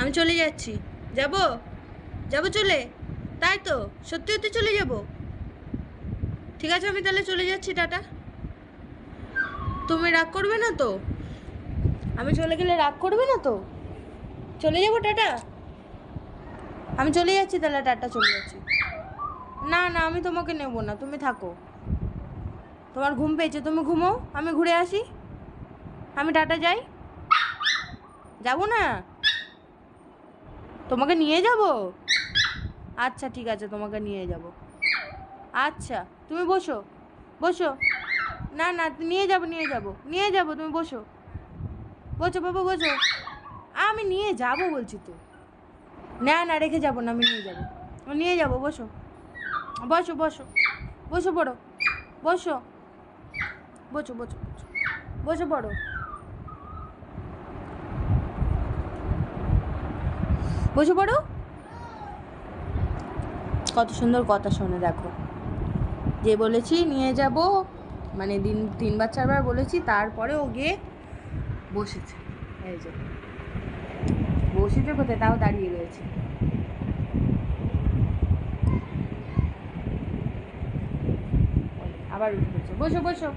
আমি চলে যাচ্ছি। যাব যাব চলে, তাই তো? সত্যি সত্যি চলে যাব? ঠিক আছে, আমি তাহলে চলে যাচ্ছি, টাটা। তুমি রাগ করবে না তো? আমি চলে গেলে রাগ করবে না তো? চলে যাব, টাটা। আমি চলে যাচ্ছি তাহলে, টাটা, চলে যাচ্ছি। না না, আমি তোমাকে নেব না, তুমি থাকো। তোমার ঘুম পেয়েছে, তুমি ঘুমো, আমি ঘুরে আসি। আমি টাটা যাই। যাব না, তোমাকে নিয়ে যাব। আচ্ছা ঠিক আছে, তোমাকে নিয়ে যাব। আচ্ছা তুমি বসো, বসো। না না, নিয়ে যাব, নিয়ে যাব, নিয়ে যাব, তুমি বসো, বসো বাবু, বসো। আমি নিয়ে যাব বলছি তো। না না, রেখে যাব না, আমি নিয়ে যাব, নিয়ে যাব, বসো, বসো, বসো, বসো পড়ো, বসো, বসো, বসো, বসো পড়ো, বসে পড়ো। কত সুন্দর কথা শোনে দেখো। যে বলেছি নিয়ে যাব, মানে 3-4বার বলেছি, তারপরে ও গিয়ে বসেছে। এই যে বসেছে কোথায়, তাও দাঁড়িয়ে রয়েছে। আবার উঠে বসো, বসো, বসো।